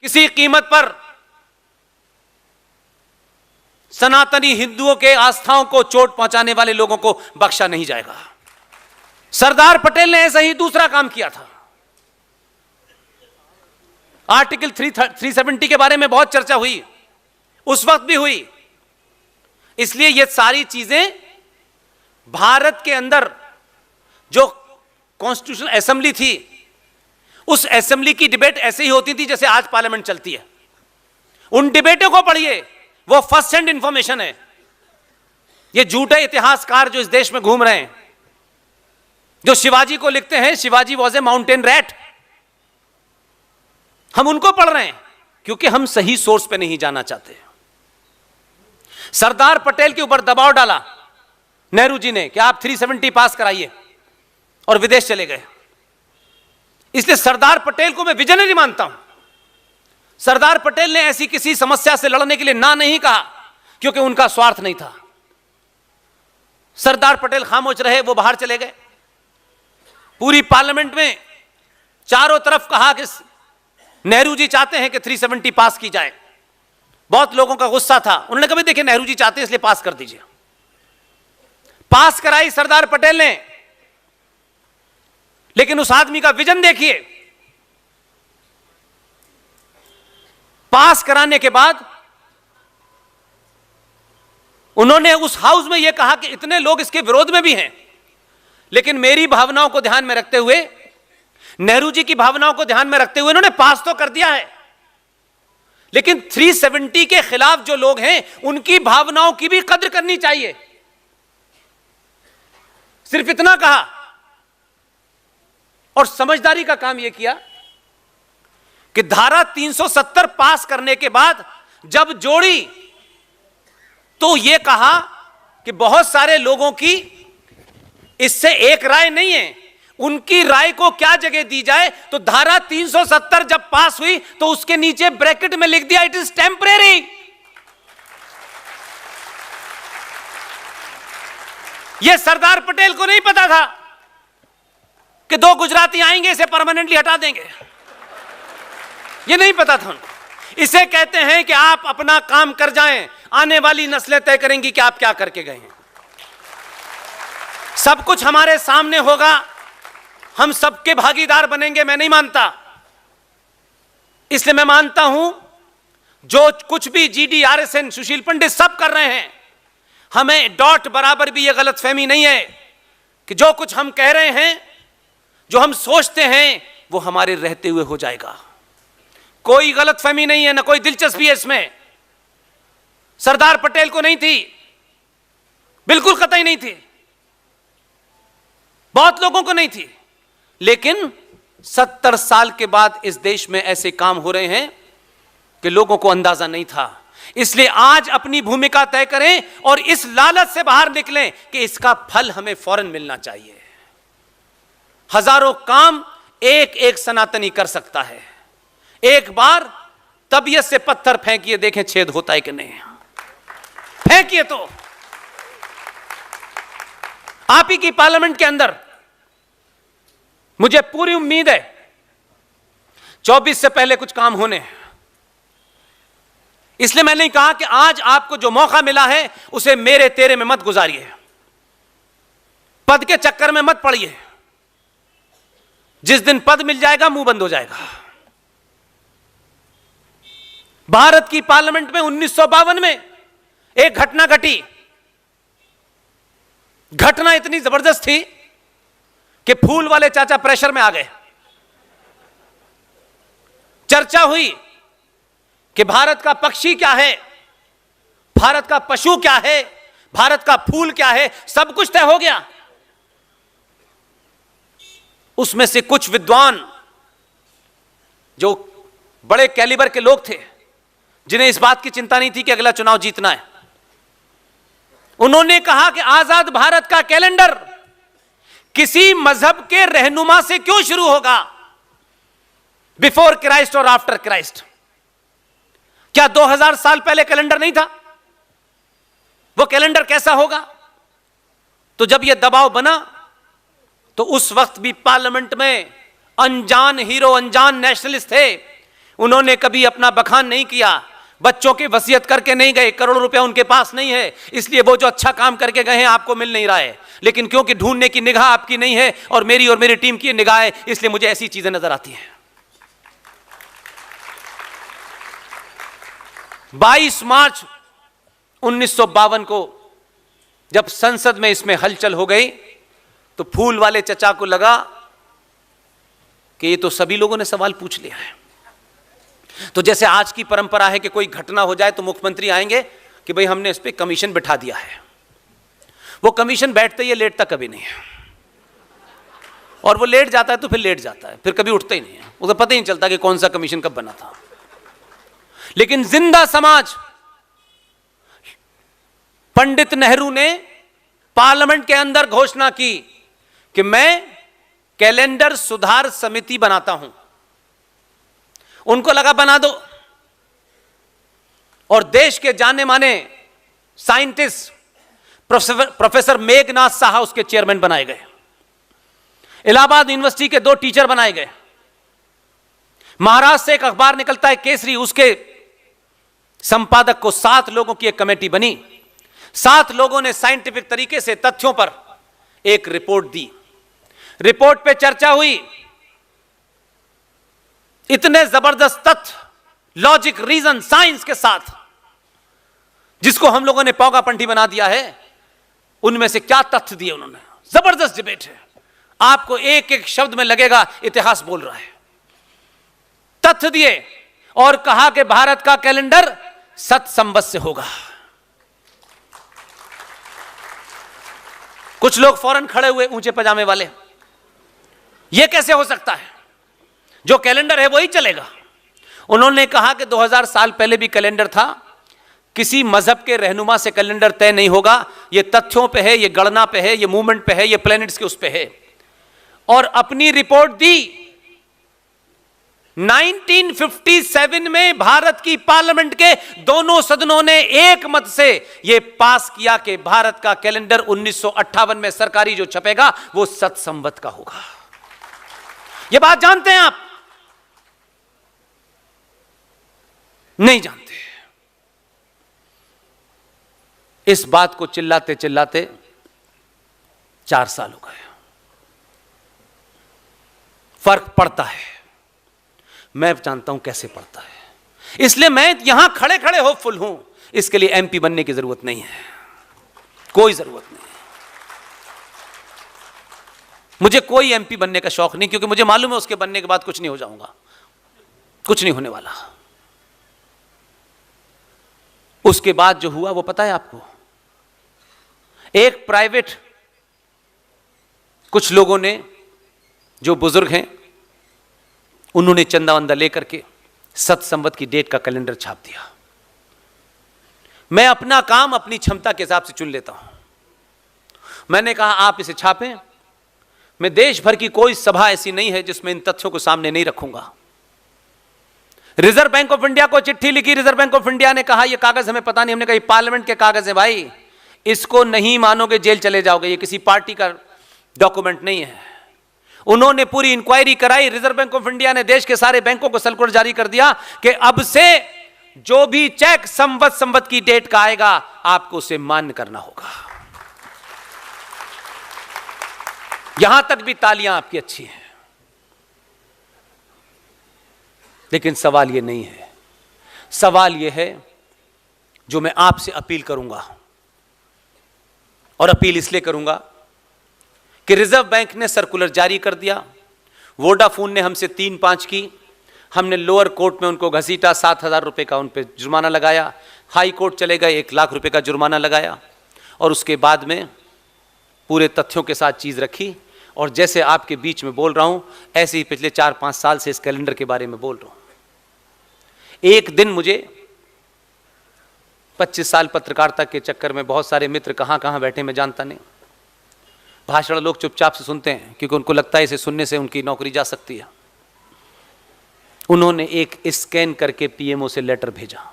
किसी कीमत पर सनातनी हिंदुओं के आस्थाओं को चोट पहुंचाने वाले लोगों को बख्शा नहीं जाएगा। सरदार पटेल ने ऐसा ही दूसरा काम किया था। आर्टिकल 370 के बारे में बहुत चर्चा हुई, उस वक्त भी हुई। इसलिए ये सारी चीजें भारत के अंदर जो कॉन्स्टिट्यूशनल असेंबली थी, उस असेंबली की डिबेट ऐसे ही होती थी जैसे आज पार्लियामेंट चलती है। उन डिबेटों को पढ़िए, वो फर्स्ट हैंड इंफॉर्मेशन है। ये झूठे इतिहासकार जो इस देश में घूम रहे हैं, जो शिवाजी को लिखते हैं Shivaji was a mountain rat, हम उनको पढ़ रहे हैं क्योंकि हम सही सोर्स पे नहीं जाना चाहते। सरदार पटेल के ऊपर दबाव डाला नेहरू जी ने कि आप 370 पास कराइए, और विदेश चले गए। इसलिए सरदार पटेल को मैं विजनरी मानता हूं। सरदार पटेल ने ऐसी किसी समस्या से लड़ने के लिए ना नहीं कहा क्योंकि उनका स्वार्थ नहीं था। सरदार पटेल खामोश रहे, वो बाहर चले गए। पूरी पार्लियामेंट में चारों तरफ कहा कि नेहरू जी चाहते हैं कि 370 पास की जाए। बहुत लोगों का गुस्सा था, उन्होंने कभी देखे नेहरू जी चाहते हैं इसलिए पास कर दीजिए। पास कराई सरदार पटेल ने, लेकिन उस आदमी का विजन देखिए। पास कराने के बाद उन्होंने उस हाउस में यह कहा कि इतने लोग इसके विरोध में भी हैं, लेकिन मेरी भावनाओं को ध्यान में रखते हुए, नेहरू जी की भावनाओं को ध्यान में रखते हुए इन्होंने पास तो कर दिया है, लेकिन 370 के खिलाफ जो लोग हैं उनकी भावनाओं की भी कद्र करनी चाहिए। सिर्फ इतना कहा, और समझदारी का काम यह किया कि धारा 370 पास करने के बाद जब जोड़ी तो यह कहा कि बहुत सारे लोगों की इससे एक राय नहीं है, उनकी राय को क्या जगह दी जाए। तो धारा 370 जब पास हुई तो उसके नीचे ब्रैकेट में लिख दिया इट इज टेम्परेरी। यह सरदार पटेल को नहीं पता था कि 2 गुजराती आएंगे इसे परमानेंटली हटा देंगे, यह नहीं पता था उनको। इसे कहते हैं कि आप अपना काम कर जाएं, आने वाली नस्लें तय करेंगी कि आप क्या करके गए हैं। सब कुछ हमारे सामने होगा, हम सबके भागीदार बनेंगे, मैं नहीं मानता। इसलिए मैं मानता हूं जो कुछ भी GDRSN, सुशील पंडित सब कर रहे हैं, हमें डॉट बराबर भी यह गलतफहमी नहीं है कि जो कुछ हम कह रहे हैं, जो हम सोचते हैं, वो हमारे रहते हुए हो जाएगा। कोई गलतफहमी नहीं है, ना कोई दिलचस्पी है इसमें। सरदार पटेल को नहीं थी, बिल्कुल कतई नहीं थी, बहुत लोगों को नहीं थी, लेकिन 70 साल के बाद इस देश में ऐसे काम हो रहे हैं कि लोगों को अंदाजा नहीं था। इसलिए आज अपनी भूमिका तय करें और इस लालच से बाहर निकलें कि इसका फल हमें फौरन मिलना चाहिए। हजारों काम एक एक सनातनी कर सकता है। एक बार तबीयत से पत्थर फेंकिए, देखें छेद होता है कि नहीं। फेंकिए तो आप ही की पार्लियामेंट के अंदर मुझे पूरी उम्मीद है 24 से पहले कुछ काम होने हैं। इसलिए मैंने कहा कि आज आपको जो मौका मिला है उसे मेरे तेरे में मत गुजारिए, पद के चक्कर में मत पड़िए। जिस दिन पद मिल जाएगा मुंह बंद हो जाएगा। भारत की पार्लियामेंट में 1952 में एक घटना घटी। घटना इतनी जबरदस्त थी कि फूल वाले चाचा प्रेशर में आ गए। चर्चा हुई कि भारत का पक्षी क्या है, भारत का पशु क्या है, भारत का फूल क्या है, सब कुछ तय हो गया। उसमें से कुछ विद्वान जो बड़े कैलिबर के लोग थे, जिन्हें इस बात की चिंता नहीं थी कि अगला चुनाव जीतना है, उन्होंने कहा कि आजाद भारत का कैलेंडर किसी मजहब के रहनुमा से क्यों शुरू होगा, बिफोर क्राइस्ट और आफ्टर क्राइस्ट। क्या 2000 साल पहले कैलेंडर नहीं था? वो कैलेंडर कैसा होगा? तो जब यह दबाव बना तो उस वक्त भी पार्लियामेंट में अनजान हीरो, अनजान नेशनलिस्ट थे, उन्होंने कभी अपना बखान नहीं किया, बच्चों की वसीयत करके नहीं गए, करोड़ों रुपया उनके पास नहीं है, इसलिए वो जो अच्छा काम करके गए हैं आपको मिल नहीं रहा है। लेकिन क्योंकि ढूंढने की निगाह आपकी नहीं है और मेरी टीम की निगाह है, इसलिए मुझे ऐसी चीजें नजर आती हैं। 22 मार्च 1952 को जब संसद में इसमें हलचल हो गई तो फूल वाले चचा को लगा कि ये तो सभी लोगों ने सवाल पूछ लिया है। तो जैसे आज की परंपरा है कि कोई घटना हो जाए तो मुख्यमंत्री आएंगे कि भाई हमने इस पे कमीशन बिठा दिया है। वो कमीशन बैठते ही लेटता कभी नहीं है, और वो लेट जाता है तो फिर लेट जाता है, फिर कभी उठता ही नहीं है, उसे पता ही नहीं चलता कि कौन सा कमीशन कब बना था। लेकिन जिंदा समाज, पंडित नेहरू ने पार्लियामेंट के अंदर घोषणा की कि मैं कैलेंडर सुधार समिति बनाता हूं। उनको लगा बना दो, और देश के जाने माने साइंटिस्ट प्रोफेसर मेघनाथ साहा उसके चेयरमैन बनाए गए। इलाहाबाद यूनिवर्सिटी के 2 टीचर बनाए गए। महाराष्ट्र से एक अखबार निकलता है केसरी, उसके संपादक को 7 लोगों की एक कमेटी बनी। 7 लोगों ने साइंटिफिक तरीके से तथ्यों पर एक रिपोर्ट दी। रिपोर्ट पे चर्चा हुई, इतने जबरदस्त तथ्य, लॉजिक, रीजन, साइंस के साथ, जिसको हम लोगों ने पौगा पंठी बना दिया है। उनमें से क्या तथ्य दिए उन्होंने, जबरदस्त डिबेट है, आपको एक एक शब्द में लगेगा इतिहास बोल रहा है। तथ्य दिए और कहा कि भारत का कैलेंडर 7 संवत से होगा। कुछ लोग फौरन खड़े हुए, ऊंचे पजामे वाले, यह कैसे हो सकता है, जो कैलेंडर है वही चलेगा। उन्होंने कहा कि 2000 साल पहले भी कैलेंडर था, किसी मजहब के रहनुमा से कैलेंडर तय नहीं होगा, ये तथ्यों पे है, ये गणना पे है, ये मूवमेंट पे है, ये प्लैनेट्स के उस पे है। और अपनी रिपोर्ट दी। 1957 में भारत की पार्लियामेंट के दोनों सदनों ने एक मत से यह पास किया कि भारत का कैलेंडर 1958 में सरकारी जो छपेगा वो 7 संवत का होगा। यह बात जानते हैं आप? नहीं जानते। इस बात को चिल्लाते चिल्लाते 4 साल हो गए। फर्क पड़ता है, मैं जानता हूं कैसे पड़ता है, इसलिए मैं यहां खड़े खड़े होपफुल हूं। इसके लिए एमपी बनने की जरूरत नहीं है, कोई जरूरत नहीं है। मुझे कोई एमपी बनने का शौक नहीं, क्योंकि मुझे मालूम है उसके बनने के बाद कुछ नहीं हो जाऊंगा, कुछ नहीं होने वाला। उसके बाद जो हुआ वो पता है आपको? एक प्राइवेट, कुछ लोगों ने, जो बुजुर्ग हैं, उन्होंने चंदा वंदा लेकर के 7 संवत की डेट का कैलेंडर छाप दिया। मैं अपना काम अपनी क्षमता के हिसाब से चुन लेता हूं। मैंने कहा आप इसे छापें, मैं देश भर की कोई सभा ऐसी नहीं है जिसमें इन तथ्यों को सामने नहीं रखूंगा। रिजर्व बैंक ऑफ इंडिया को चिट्ठी लिखी। रिजर्व बैंक ऑफ इंडिया ने कहा यह कागज हमें पता नहीं। हमने कहा ये पार्लियामेंट के कागज है भाई, इसको नहीं मानोगे जेल चले जाओगे, ये किसी पार्टी का डॉक्यूमेंट नहीं है। उन्होंने पूरी इंक्वायरी कराई। रिजर्व बैंक ऑफ इंडिया ने देश के सारे बैंकों को सर्कुलर जारी कर दिया कि अब से जो भी चेक संवत की डेट का आएगा आपको उसे मान्य करना होगा। यहां तक भी तालियां आपकी अच्छी हैं, लेकिन सवाल यह नहीं है। सवाल यह है जो मैं आपसे अपील करूंगा, और अपील इसलिए करूंगा कि रिजर्व बैंक ने सर्कुलर जारी कर दिया, वोडाफोन ने हमसे 3-5 की, हमने लोअर कोर्ट में उनको घसीटा, 7,000 रुपए का उन पर जुर्माना लगाया, हाई कोर्ट चले गए, 1 लाख रुपए का जुर्माना लगाया, और उसके बाद में पूरे तथ्यों के साथ चीज़ रखी। और जैसे आपके बीच में बोल रहा हूं, ऐसे ही पिछले 4-5 साल से इस कैलेंडर के बारे में बोल रहा हूं। एक दिन मुझे 25 साल पत्रकारिता के चक्कर में बहुत सारे मित्र कहां कहां बैठे मैं जानता नहीं, भाषण लोग चुपचाप से सुनते हैं क्योंकि उनको लगता है इसे सुनने से उनकी नौकरी जा सकती है। उन्होंने एक स्कैन करके पीएमओ से लेटर भेजा।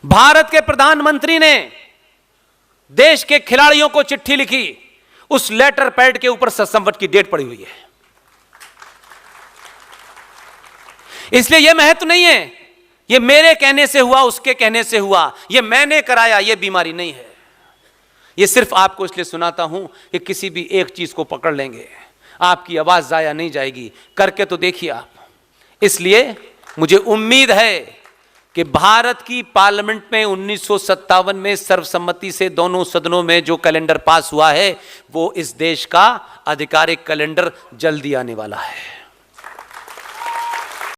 भारत के प्रधानमंत्री ने देश के खिलाड़ियों को चिट्ठी लिखी, उस लेटर पैड के ऊपर 7 संवत की डेट पड़ी हुई है। इसलिए यह महत्व नहीं है ये मेरे कहने से हुआ, उसके कहने से हुआ, ये मैंने कराया, ये बीमारी नहीं है। ये सिर्फ आपको इसलिए सुनाता हूं कि किसी भी एक चीज को पकड़ लेंगे, आपकी आवाज जाया नहीं जाएगी। करके तो देखिए आप। इसलिए मुझे उम्मीद है कि भारत की पार्लियामेंट में 1957 में सर्वसम्मति से दोनों सदनों में जो कैलेंडर पास हुआ है, वो इस देश का आधिकारिक कैलेंडर जल्दी आने वाला है।